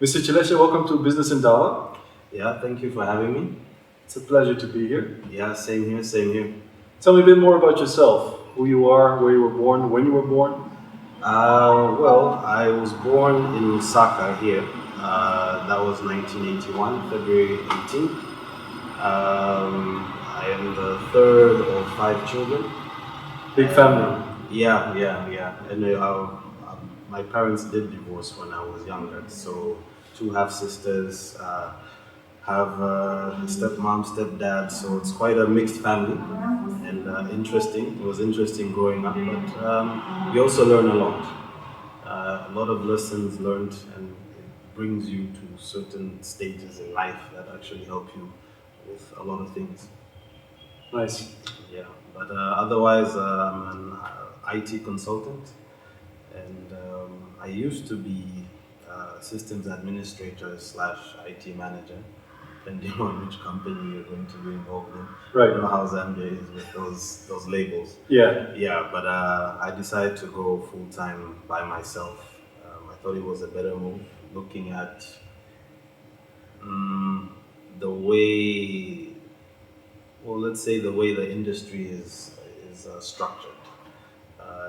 Mr. Chileshe, welcome to Business Indaba. Yeah, thank you for having me. It's a pleasure to be here. Yeah, same here, same here. Tell me a bit more about yourself, who you are, where you were born, when you were born. Well, I was born in Lusaka here. That was 1981, February 18th. I am the third of five children. Big family. Yeah. And my parents did divorce when I was younger, so two half sisters. Have a stepmom, stepdad, so it's quite a mixed family and interesting. It was interesting growing up, but you also learn a lot. A lot of lessons learned, and it brings you to certain stages in life that actually help you with a lot of things. Nice. Yeah, but otherwise, I'm an IT consultant, and I used to be systems administrator slash IT manager, depending on which company you're going to be involved in. Right. You know how Zambia is with those labels. Yeah. Yeah, but I decided to go full time by myself. I thought it was a better move, looking at the way, well, let's say the way the industry is structured.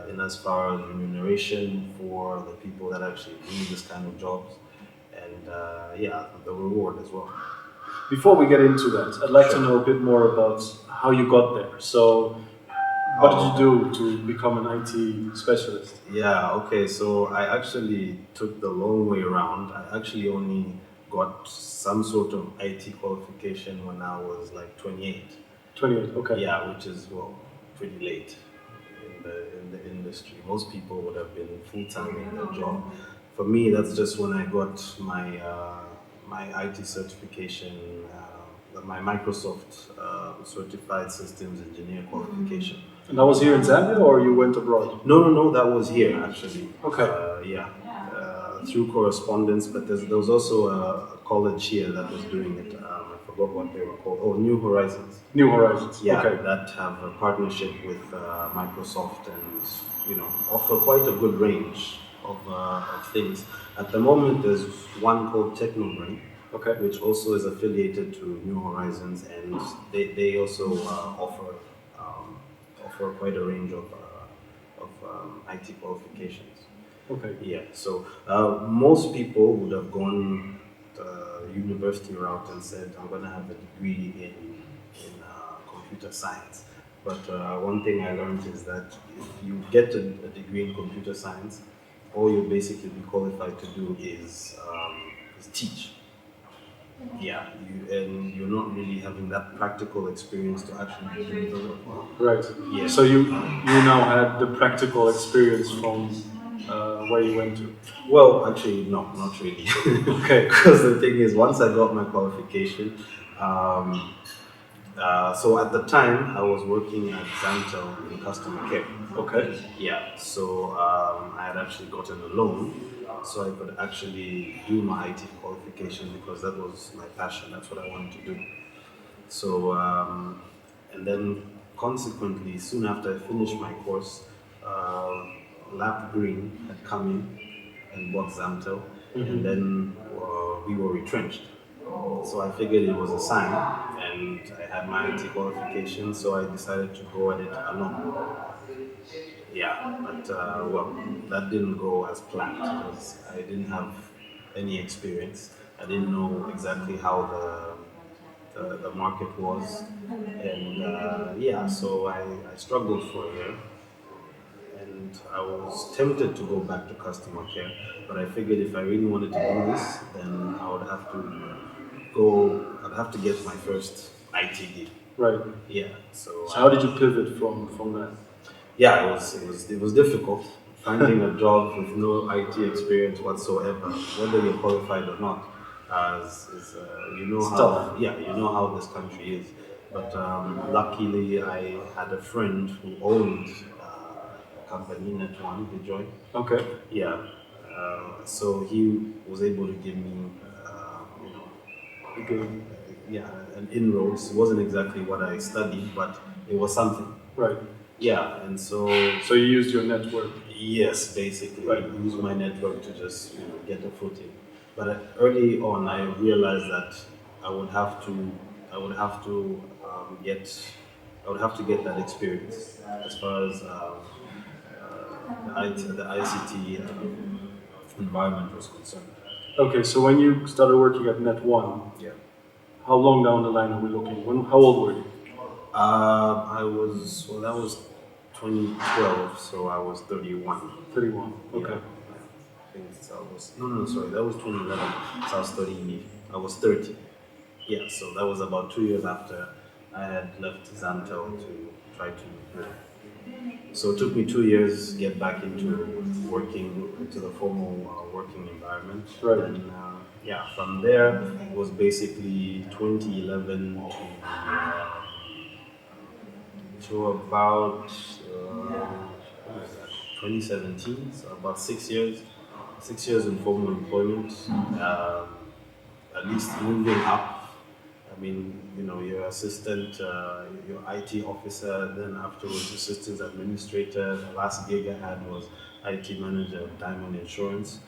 In as far as remuneration for the people that actually do this kind of jobs, and yeah, the reward as well. Before we get into that, I'd like to know a bit more about how you got there. So, what did you do to become an IT specialist? Yeah, okay, so I actually took the long way around. I actually only got some sort of IT qualification when I was like 28. 28, okay. Yeah, which is, well, pretty late in the industry. Most people would have been full time in their job. For me, that's just when I got my IT certification, my Microsoft certified systems engineer qualification. And that was here in Zambia, or you went abroad? No, that was here actually. Okay. Yeah, through correspondence, but there was also a college here that was doing it. I forgot what they were called. Oh, New Horizons. New Horizons. Yeah, Okay. that have a partnership with Microsoft and offer quite a good range of things. At the moment, there's one called TechnoMarine, Okay. which also is affiliated to New Horizons, and they also offer quite a range of IT qualifications. Okay. Yeah, so most people would have gone the university route and said, I'm going to have a degree in computer science. But one thing I learned is that if you get a degree in computer science, all you'll basically be qualified to do is teach. Yeah, and you're not really having that practical experience to actually do the work. Right. Yeah. So you now had the practical experience from where you went to? Well, actually, no, not really. Okay. Because the thing is, once I got my qualification, so at the time I was working at Zantel in customer care. Okay. Yeah, so I had actually gotten a loan, so I could actually do my IT qualification because that was my passion. That's what I wanted to do. So, and then consequently, soon after I finished my course, Lap Green had come in and bought Zamtel, and then we were retrenched. So I figured it was a sign, and I had my IT qualification, so I decided to go at it alone. Yeah, but well, that didn't go as planned because I didn't have any experience. I didn't know exactly how the market was, and yeah, so I struggled for a year, and I was tempted to go back to customer care, but I figured if I really wanted to do this, then I would have to I'd have to get my first IT gig. Right. Yeah, so So how did you pivot from that? yeah, it was difficult finding a job with no IT experience whatsoever, whether you're qualified or not. You know how you know how this country is. But luckily, I had a friend who owned a company, Net1, he joined. Okay. Yeah, so he was able to give me, Okay. yeah, an inroads. It wasn't exactly what I studied, but it was something. Right. Yeah, and so So you used your network. yes, basically, Right. use my network to just get a footing. But early on, I realized that I would have to, I would have to get, I would have to get that experience as far as the ICT environment was concerned. Okay, so when you started working at Net One, Yeah. how long down the line are we looking? How old were you? That was 2012, so I was 31. 31. Yeah. Okay. I think no, sorry, that was 2011. So I was 30. Yeah, so that was about 2 years after I had left Zantel to try to. So it took me 2 years to get back into working, into the formal working environment. Right. And yeah, from there it was basically 2011 to about what was that? 2017. So about 6 years, 6 years in formal employment. At least moving up. I mean, your assistant, your IT officer, then afterwards assistant administrator. The last gig I had was IT manager of Diamond Insurance,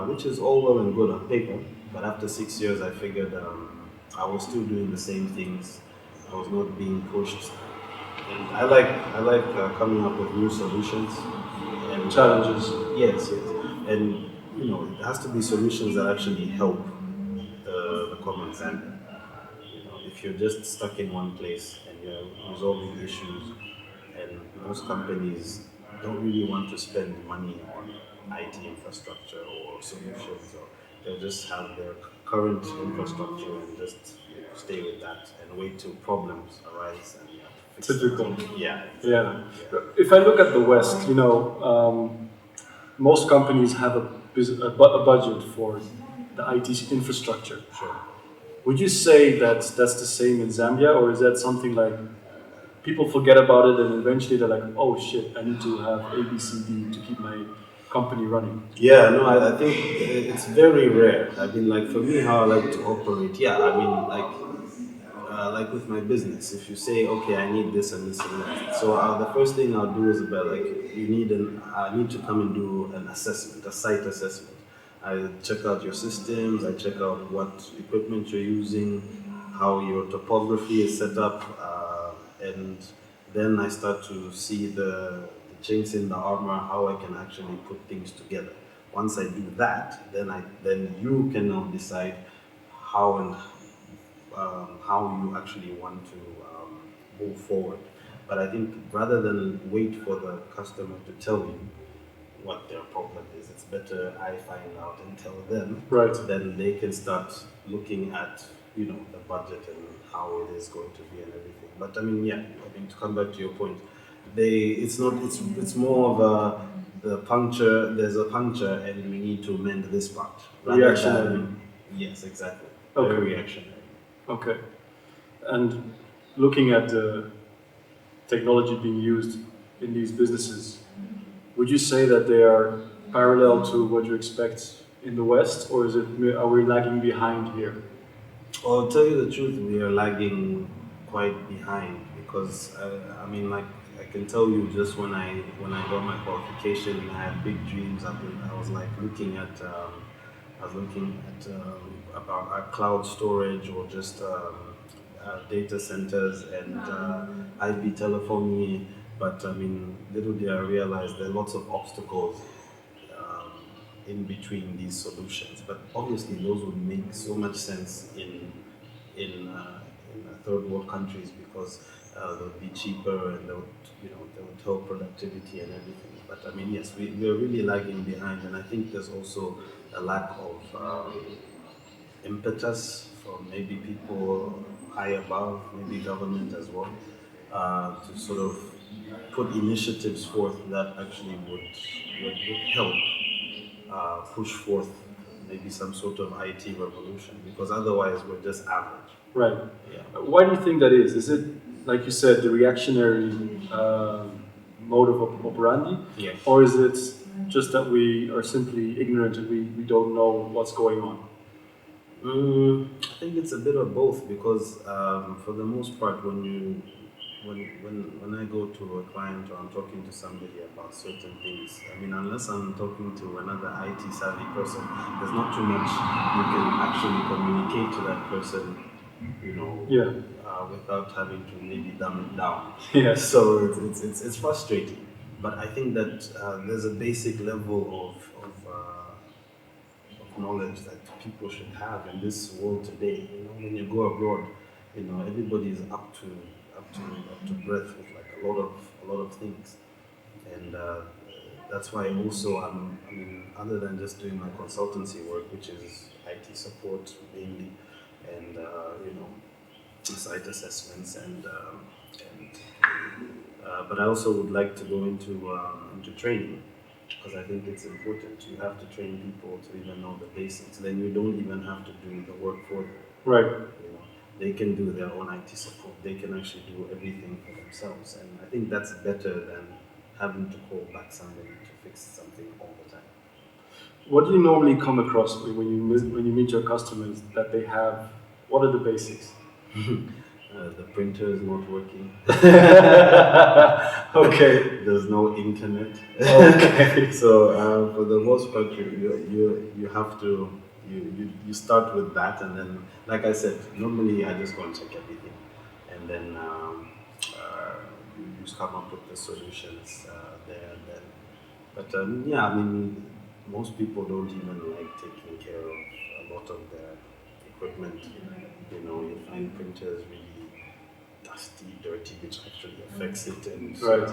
which is all well and good on paper. But after 6 years, I figured I was still doing the same things. I was not being pushed, and I like coming up with new solutions and Challenges. yes, yes, and it has to be solutions that actually help the common Zambian. If you're just stuck in one place and you're resolving issues, and most companies don't really want to spend money on IT infrastructure or solutions, or they'll just have their current infrastructure and just stay with that and wait till problems arise and you have to fix Typical. them. Yeah. Yeah. Yeah. If I look at the West, most companies have a budget for the IT infrastructure. Sure. Would you say that that's the same in Zambia, or is that something like people forget about it and eventually they're like, oh shit, I need to have A, B, C, D to keep my company running? Yeah, no, I think it's very rare. I mean, like for me, how I like to operate. Yeah, I mean, like with my business, if you say, okay, I need this and this and that. So the first thing I'll do is about like I need to come and do an assessment, a site assessment. I check out your systems. I check out what equipment you're using, how your topography is set up, and then I start to see the chinks in the armor, how I can actually put things together. Once I do that, then you can now decide how and how you actually want to move forward. But I think rather than wait for the customer to tell you what their problem is, it's better I find out and tell them. Right. Then they can start looking at the budget and how it is going to be and everything. But I mean, yeah, I mean to come back to your point, it's more of the puncture. There's a puncture, and we need to mend this part. Reactionary. Yes, exactly. Okay. Very reactionary. Okay. And looking at the technology being used in these businesses, would you say that they are parallel to what you expect in the West, or are we lagging behind here? Well, I'll tell you the truth, we are lagging quite behind because I mean, like I can tell you, just when I got my qualification, I had big dreams. I was like looking at about cloud storage or just data centers and IP telephony. But I mean, little did I realize there are lots of obstacles um, in between these solutions. But obviously, those would make so much sense in third world countries because they would be cheaper and they would help productivity and everything. But I mean, yes, we're really lagging behind, and I think there's also a lack of impetus from maybe people high above, maybe government as well, to sort of put initiatives forth that actually would help push forth maybe some sort of IT revolution, because otherwise we're just average. Right. Yeah. Why do you think that is? Is it, like you said, the reactionary mode of operandi? Yeah. Or is it just that we are simply ignorant and we don't know what's going on? I think it's a bit of both because for the most part, when I go to a client or I'm talking to somebody about certain things, I mean, unless I'm talking to another IT savvy person, there's not too much you can actually communicate to that person, Yeah. without having to maybe dumb it down. Yeah. So it's frustrating. But I think that there's a basic level of knowledge that people should have in this world today. When you go abroad, everybody is up to breath with like a lot of things, and that's why also I mean, other than just doing my consultancy work, which is IT support mainly, and site assessments but I also would like to go into training, because I think it's important. You have to train people to even know the basics. Then you don't even have to do the work for them. Right. They can do their own IT support. They can actually do everything for themselves, and I think that's better than having to call back somebody to fix something all the time. What do you normally come across when you meet your customers that they have? What are the basics? The printer is not working. Okay. There's no internet. Okay. So for the most part, you have to you start with that, and then, like I said, normally I just go and check everything, and then you just come up with the solutions there and then. But yeah, I mean, most people don't even like taking care of a lot of their equipment. You find printers really dusty, dirty, which actually affects it, and Right.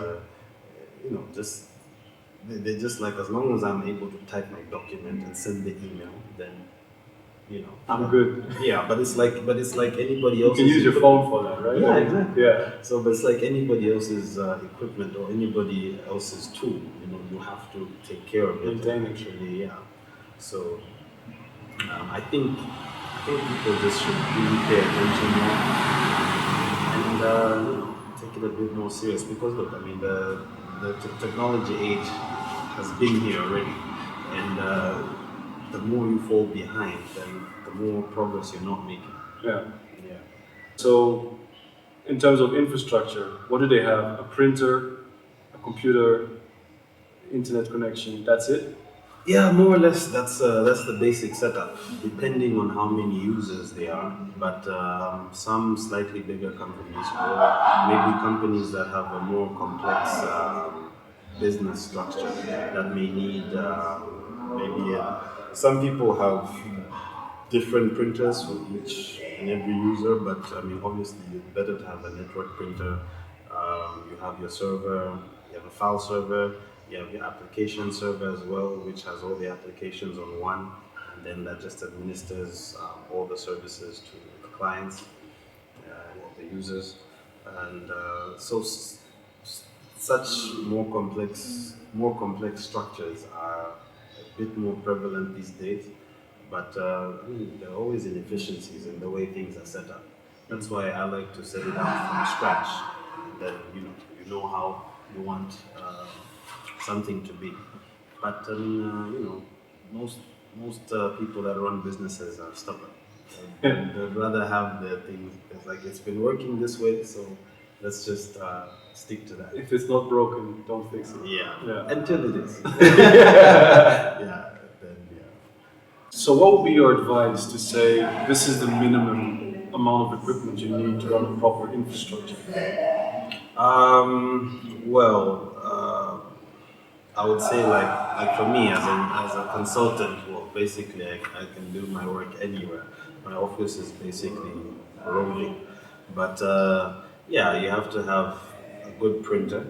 just they just like, as long as I'm able to type my document and send the email, then I'm good. Yeah, but it's like anybody You else's. can use your phone for that, right? Yeah, exactly. Yeah. So, but it's like anybody else's equipment or anybody else's tool. You have to take care of it. Maintain it. Actually, yeah. So, I think people just should really pay attention more and take it a bit more serious, because look, I mean, the technology age has been here already, and the more you fall behind, then the more progress you're not making. Yeah. Yeah. So, in terms of infrastructure, what do they have? A printer, a computer, internet connection. That's it. Yeah, more or less. That's the basic setup, depending on how many users they are. But some slightly bigger companies, or maybe companies that have a more complex business structure, that may need maybe some people have different printers for each and every user. But I mean, obviously, it's better to have a network printer. You have your server, you have a file server, you have your application server as well, which has all the applications on one, and then that just administers all the services to the clients, the users, and such more complex structures are a bit more prevalent these days. But I mean, there are always inefficiencies in the way things are set up. That's why I like to set it up from scratch, and then you know how you want something to be. But most people that run businesses are stubborn. They'd rather have their things. It's like, it's been working this way, so let's just stick to that. If it's not broken, don't fix it. Yeah. Until it is. Yeah. Then yeah. So, what would be your advice to say this is the minimum amount of equipment you need to run a proper infrastructure? Well, I would say, like for me as a consultant, well, basically I can do my work anywhere. My office is basically rolling, but yeah, you have to have a good printer.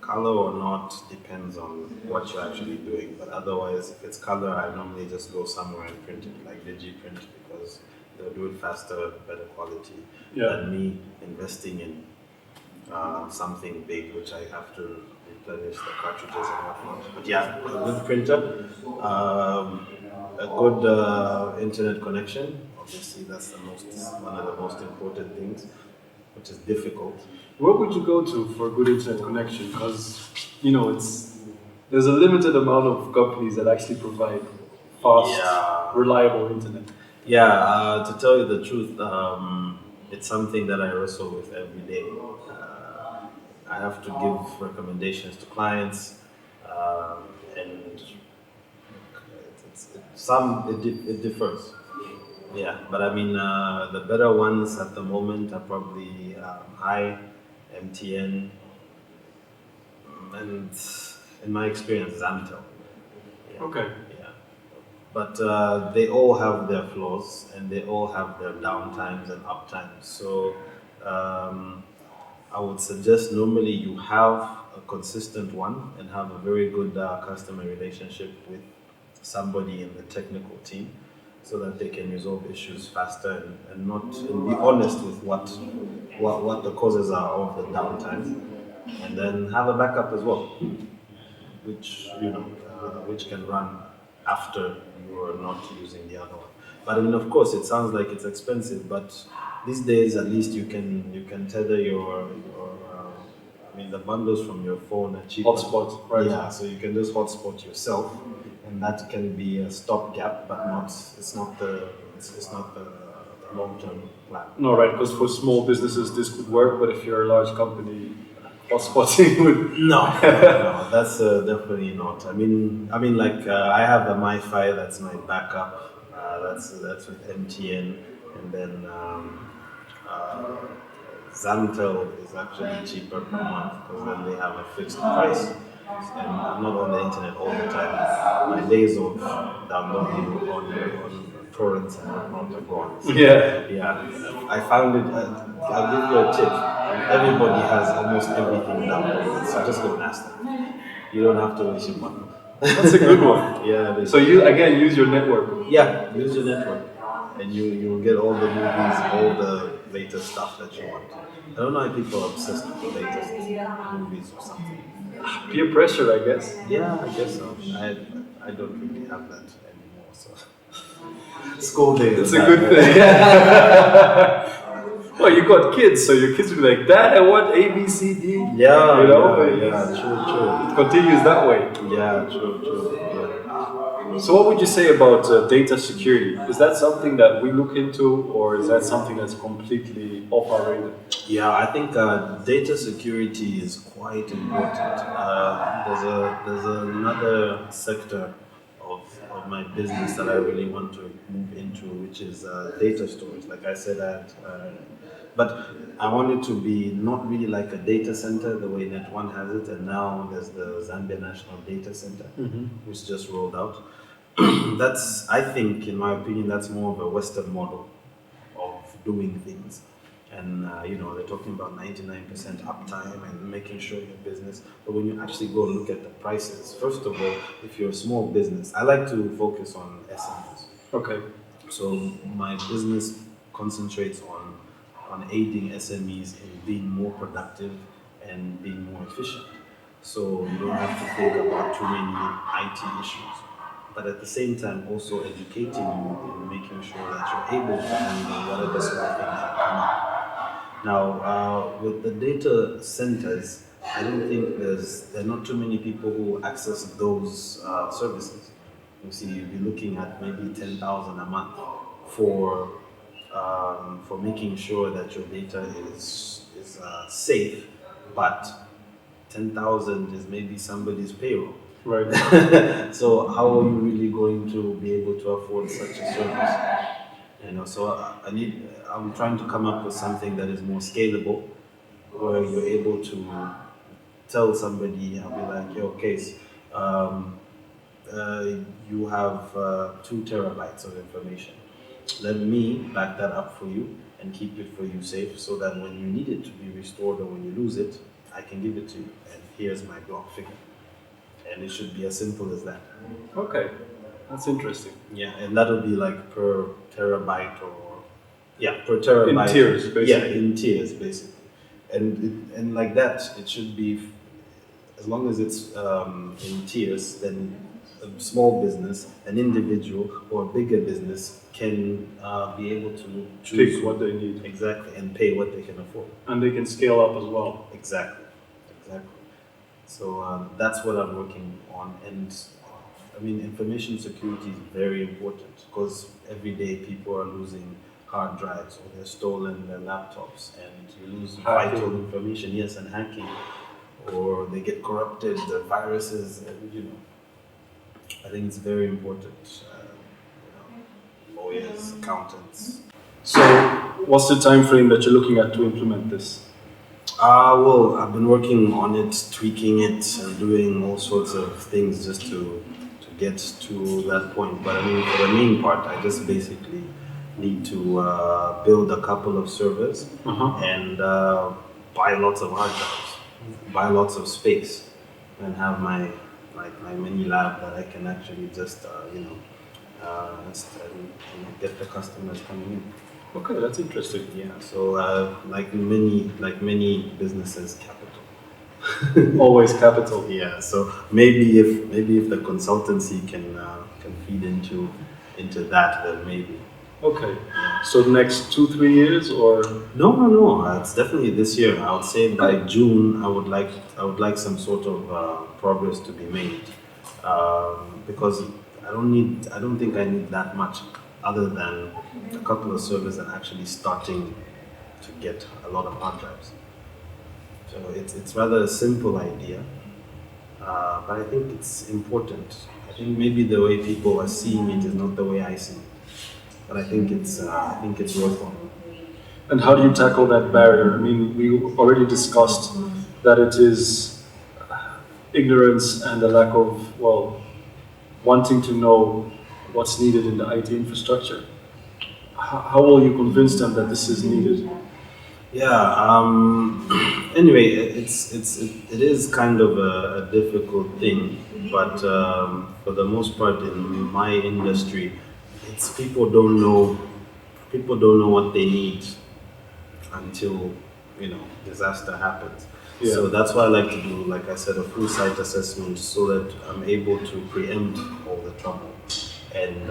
Color or not depends on what you're actually doing, but otherwise, if it's color, I normally just go somewhere and print it, like DigiPrint, because they'll do it faster, better quality than me investing in something big, which I have to replenish the cartridges and whatnot. But yeah, a good printer, a good internet connection. Obviously, that's one of the most important things, which is difficult. Where would you go to for a good internet connection? Because there's a limited amount of companies that actually provide fast, reliable internet. Yeah, to tell you the truth, it's something that I wrestle with every day. I have to give recommendations to clients, and it differs. Yeah, but I mean, the better ones at the moment are probably MTN, and in my experience, Zamtel. Yeah. Okay. Yeah. But they all have their flaws and they all have their downtimes and uptimes. So um, I would suggest normally you have a consistent one and have a very good customer relationship with somebody in the technical team so that they can resolve issues faster and not and be honest with what the causes are of the downtime, and then have a backup as well, which which can run after you are not using the other one. But I mean, of course, it sounds like it's expensive, but these days at least you can tether your I mean, the bundles from your phone are cheaper. Hotspot, right? Yeah, so you can just hotspot yourself, and that can be a stopgap, but it's not the long term plan. No, right, because for small businesses this could work, but if you're a large company, hotspotting would. No, that's definitely not. Like I have a MiFi that's my backup. That's with MTN, and then uh, Zantel is actually cheaper per month because then they have a fixed price. And I'm not on the internet all the time. My days of downloading on torrents and whatnot are gone. So, Yeah. yeah, I found it. I'll give you a tip. Everybody has almost everything downloaded, so just go and ask them. You don't have to waste your money. That's a good one. Yeah. So you again use your network. Yeah, use your network, and you'll get all the movies, all the latest stuff that you want. I don't know why people are obsessed with the latest movies or something. Peer pressure, I guess. Yeah, I guess so. I don't really have that anymore. So school days. It's a good thing. Well, you got kids, so your kids will be like, "Dad, I want A, B, C, D." Yeah, you know. yeah, true. It continues that way. Yeah, true. Yeah. So, what would you say about data security? Is that something that we look into, or is that something that's completely off our radar? Yeah, I think data security is quite important. There's another sector of my business that I really want to move into, which is data storage. Like I said, but I want it to be not really like a data center the way Net One has it, and now there's the Zambia National Data Center, which just rolled out. I think, in my opinion, that's more of a Western model of doing things. And they're talking about 99% uptime and making sure your business. But when you actually go look at the prices, first of all, if you're a small business, I like to focus on SMEs. Okay. So my business concentrates on aiding SMEs in being more productive and being more efficient. So you don't have to think about too many IT issues. But at the same time, also educating you in making sure that you're able to handle whatever sort of things that come up. Now, with the data centers, I don't think there are not too many people who access those services. You see, you'll be looking at maybe 10,000 a month for making sure that your data is safe, but 10,000 is maybe somebody's payroll. Right. So how are you really going to be able to afford such a service? So I'm trying to come up with something that is more scalable, where you're able to tell somebody, I'll be like, yo, Kees, you have 2 terabytes of information. Let me back that up for you and keep it for you safe, so that when you need it to be restored or when you lose it, I can give it to you, and here's my block figure. And it should be as simple as that. Okay, that's interesting. Yeah, and that'll be like per terabyte per terabyte. In tiers, basically. Yeah, in tiers, basically. And like that, it should be, as long as it's in tiers, then a small business, an individual, or a bigger business can be able to choose Pick what they need. Exactly, and pay what they can afford. And they can scale up as well. Exactly. So that's what I'm working on, and I mean, information security is very important because every day people are losing hard drives, or they're stolen their laptops, and you lose Hacking. vital information. Yes, and hacking, or they get corrupted, the viruses, and I think it's very important. Lawyers, accountants. So, what's the time frame that you're looking at to implement this? Well, I've been working on it, tweaking it, and doing all sorts of things just to get to that point. But I mean, for the main part, I just basically need to build a couple of servers and buy lots of hard drives, buy lots of space, and have my mini lab that I can actually just get the customers coming in. Okay, that's interesting. Yeah. So like many businesses, capital. Always capital. Yeah. So maybe if the consultancy can feed into that, then maybe. Okay. So the next 2-3 years, or No. It's definitely this year. I would say by June, I would like some sort of progress to be made, because I don't think I need that much, other than a couple of servers and actually starting to get a lot of hard drives. So it's rather a simple idea, but I think it's important. I think maybe the way people are seeing it is not the way I see it, but I think it's worthwhile. and how do you tackle that barrier? I mean, we already discussed that it is ignorance and a lack of, wanting to know what's needed in the IT infrastructure. How will you convince them that this is needed? Yeah. Anyway, it is kind of a difficult thing, but for the most part in my industry, it's people don't know what they need until disaster happens. Yeah. So that's why I like to do, like I said, a full site assessment, so that I'm able to preempt all the trouble, and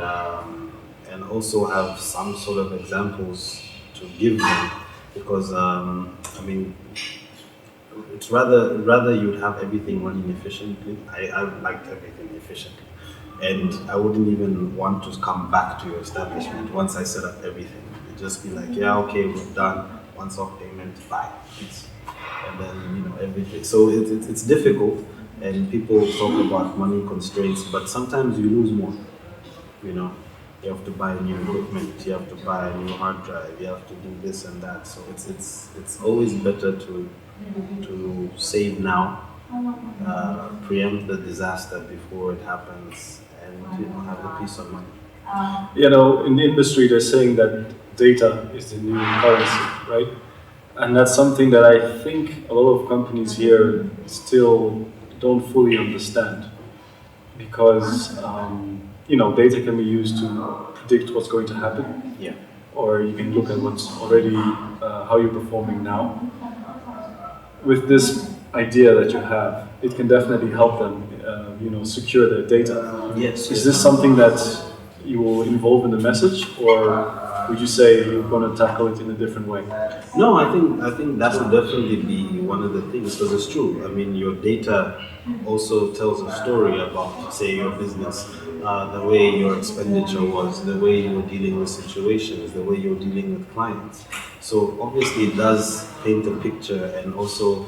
also have some sort of examples to give them, because I mean, it's rather you'd have everything running efficiently. I like everything efficiently, and I wouldn't even want to come back to your establishment once I set up everything. It'd just be like, yeah, okay, we're done. Once off payment, bye. And then everything. So it's difficult, and people talk about money constraints, but sometimes you lose more. You have to buy new equipment, you have to buy a new hard drive, you have to do this and that. So it's always better to save now, preempt the disaster before it happens, and have the peace of mind. In the industry, they're saying that data is the new currency, right? And that's something that I think a lot of companies here still don't fully understand, because data can be used to predict what's going to happen. Yeah. Or you can look at what's already how you're performing now. With this idea that you have, it can definitely help them, secure their data. Yes. Is this something that you will involve in the message, or would you say you're going to tackle it in a different way? No, I think that would definitely be one of the things, because it's true. I mean, your data also tells a story about, say, your business, the way your expenditure was, the way you were dealing with situations, the way you were dealing with clients. So obviously it does paint a picture, and also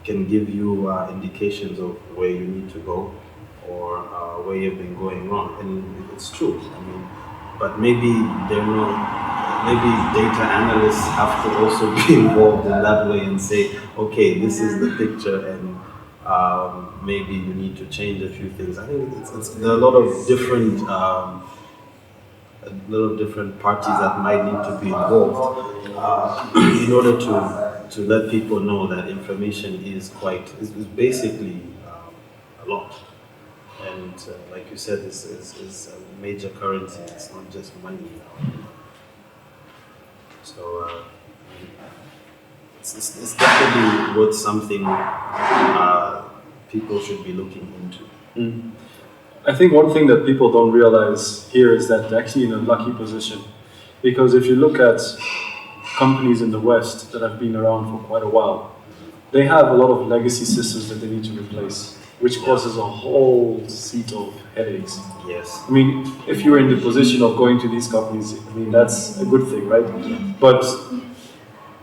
can give you indications of where you need to go, or where you've been going wrong. And it's true. I mean, but maybe maybe data analysts have to also be involved in that way and say, okay, this is the picture, and maybe you need to change a few things. I think there are a lot of different parties that might need to be involved in order to let people know that information is basically a lot. And like you said, this is a major currency. It's not just money now. So it's definitely worth something people should be looking into. Mm. I think one thing that people don't realize here is that they're actually in a lucky position, because if you look at companies in the West that have been around for quite a while, they have a lot of legacy systems that they need to replace. which causes a whole seat of headaches. Yes. I mean, if you're in the position of going to these companies, I mean, that's a good thing, right? But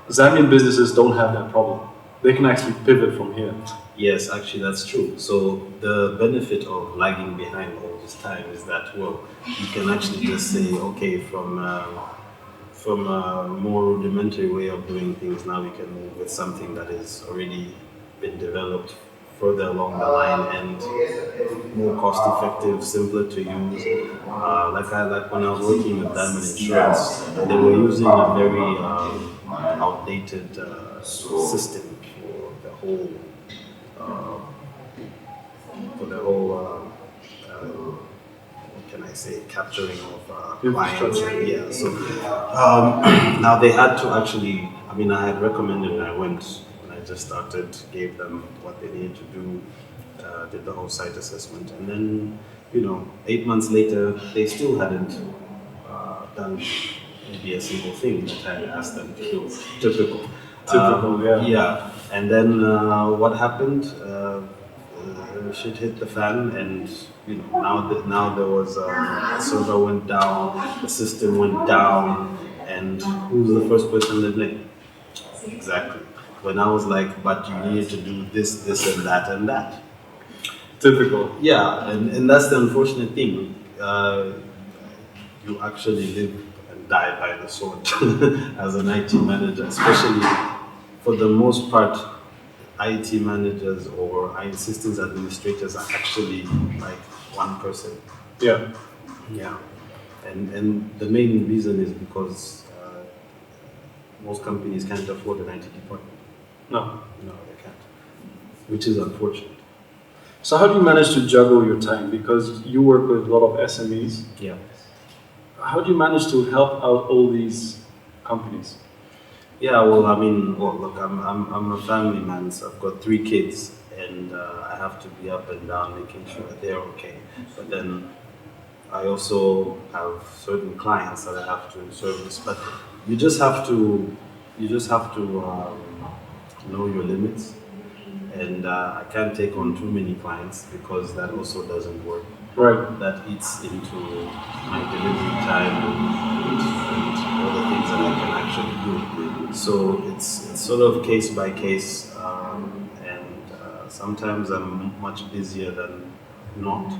Zambian businesses don't have that problem. They can actually pivot from here. Yes, actually, that's true. So the benefit of lagging behind all this time is that, well, you can actually just say, okay, from a more rudimentary way of doing things, now we can move with something that is already been developed further along the line and more cost effective, simpler to use. Like when I was working with Diamond Insurance, they were using a very outdated system uh, for the whole what can I say, capturing of clients. And yeah, so now they had to actually, I mean, I had recommended and I went and I just started, gave them what they needed to do, did the whole site assessment, and then, 8 months later, they still hadn't done maybe a single thing that I had asked them to do. Typical. Typical, yeah. Yeah, and then what happened? Shit hit the fan, and now there was a server went down, the system went down, and who's the first person to blame? Exactly. When I was like, but you need to do this, this, and that, and that. Typical. Yeah, and that's the unfortunate thing. You actually live and die by the sword as an IT manager, especially for the most part. IT managers or IT systems administrators are actually like one person. Yeah. Yeah, and the main reason is because most companies can't afford an IT department. No. No, they can't, which is unfortunate. So how do you manage to juggle your time? Because you work with a lot of SMEs. Yeah. How do you manage to help out all these companies? Yeah, well, I mean, look, I'm a family man, so I've got 3 kids, and I have to be up and down making sure that they're okay. But then I also have certain clients that I have to service. But you just have to, know your limits, and I can't take on too many clients because that also doesn't work. Right. That eats into my delivery time and all the things that I can actually do. So it's sort of case by case, and sometimes I'm much busier than not.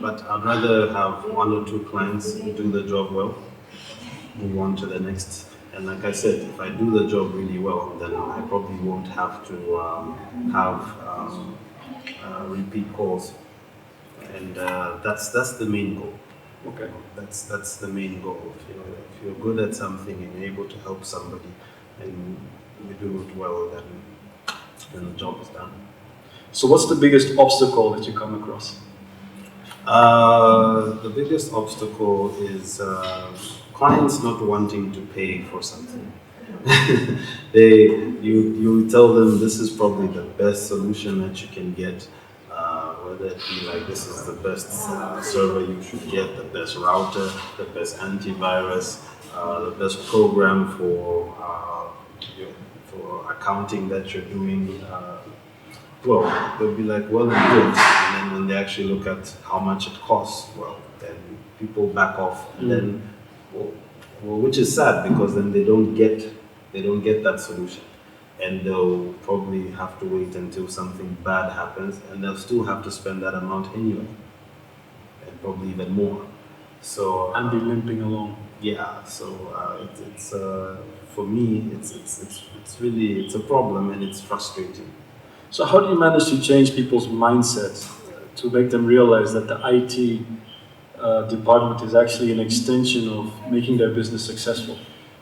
But I'd rather have 1 or 2 clients do the job well, move on to the next. And like I said, if I do the job really well, then I probably won't have to have repeat calls, and that's the main goal. Okay. That's the main goal. If you're good at something and you're able to help somebody, and you do it well, then the job is done. So what's the biggest obstacle that you come across? The biggest obstacle is clients not wanting to pay for something. You tell them this is probably the best solution that you can get, whether it be like this is the best server you should get, the best router, the best antivirus, the best program for accounting that you're doing. Well, they'll be like, well and good, and then when they actually look at how much it costs, well, then people back off, and then, which is sad because then they don't get that solution, and they'll probably have to wait until something bad happens, and they'll still have to spend that amount anyway, and probably even more. So And be limping along. yeah, so it's for me, it's really a problem and it's frustrating. So how do you manage to change people's mindsets to make them realize that the IT department is actually an extension of making their business successful?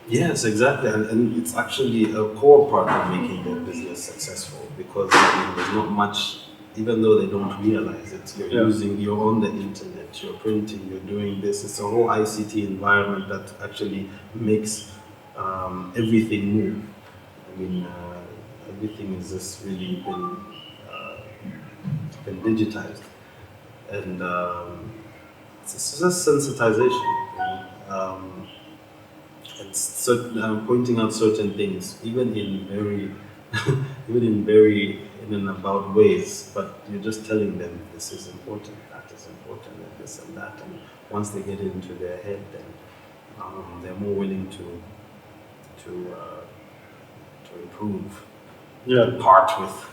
Yes, exactly, and it's actually a core part of making their business successful because there's not much, even though they don't realize it. You're on the internet, you're printing, you're doing this. It's a whole ICT environment that actually makes everything move. I mean, everything has just really been digitized, and it's just sensitization. It's pointing out certain things, even in very even in very in and about ways, but you're just telling them this is important, that is important, and this and that. And once they get it into their head, then they're more willing to improve, Yeah. part with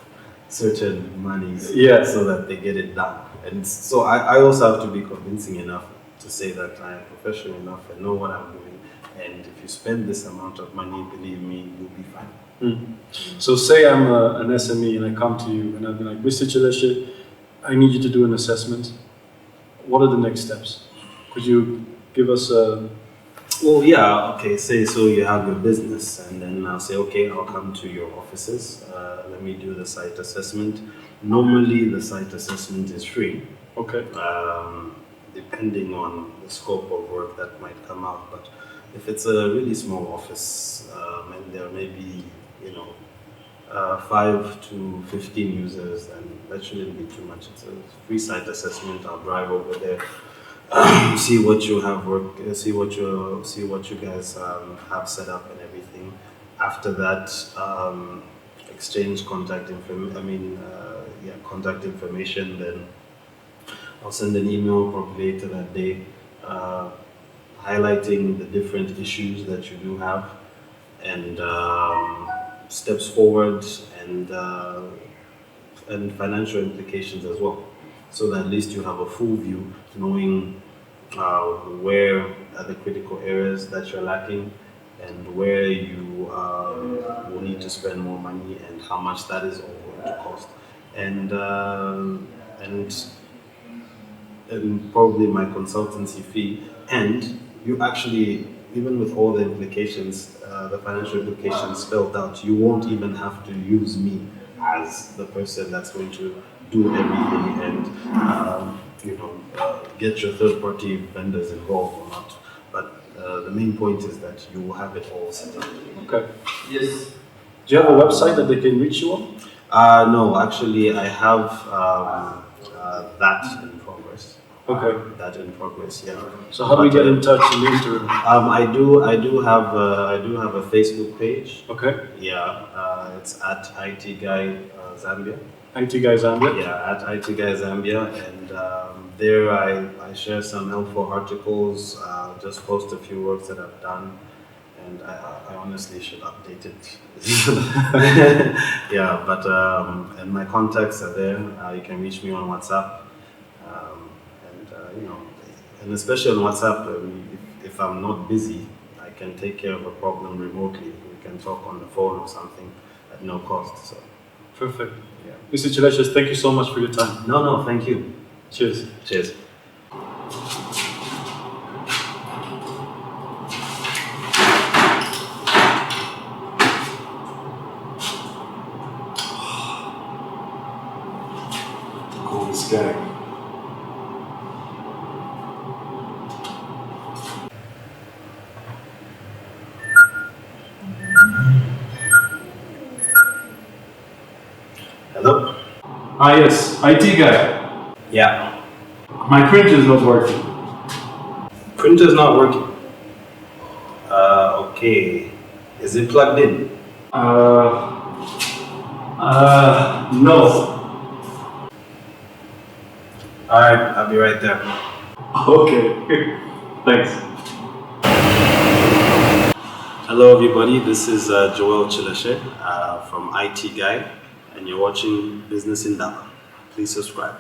certain monies, Yeah. so that they get it done. And so I also have to be convincing enough to say that I am professional enough and know what I'm doing. And if you spend this amount of money, believe me, you'll be fine. So say I'm an SME and I come to you and I'll be like, Mr. Chileshe, I need you to do an assessment. What are the next steps? Could you give us a... Well, yeah, okay, say so you have your business, and then I'll say, okay, I'll come to your offices, let me do the site assessment. Normally the site assessment is free. Okay. Depending on the scope of work that might come out. But if it's a really small office, and there may be, 5 to 15 users, then that shouldn't be too much. It's a free site assessment. I'll drive over there, see what you have see what you guys have set up and everything. After that, exchange contact information. Then I'll send an email probably later that day, highlighting the different issues that you do have, and steps forward, and financial implications as well, so that at least you have a full view, knowing where are the critical areas that you're lacking, and where you will need to spend more money, and how much that is all going to cost, and probably my consultancy fee. And you actually, even with all the implications, the financial implications spelled out, you won't even have to use me as the person that's going to do everything and get your third-party vendors involved or not. But the main point is that you will have it all set up. Okay. Yes. Do you have a website that they can reach you on? No, actually, I have that in progress. Okay. That in progress, yeah. So how do we get in touch in the interim? I do have a Facebook page. Okay. Yeah, it's at IT Guy Zambia. IT Guy Zambia? Yeah, at IT Guy Zambia, and there I share some helpful articles, just post a few works that I've done, and I honestly should update it. Yeah, but and my contacts are there. You can reach me on WhatsApp. And especially on WhatsApp, if I'm not busy, I can take care of a problem remotely. We can talk on the phone or something at no cost. So, perfect. Yeah. Mr. Chileshe, thank you so much for your time. No, thank you. Cheers. Cheers. Coolest guy. Hello? Ah yes, IT guy. Yeah. My printer is not working. Printer's not working. Okay. Is it plugged in? No. Alright, I'll be right there. Okay. Thanks. Hello everybody, this is Joel Chileshe from IT Guy, and you're watching Business Indaba. Please subscribe.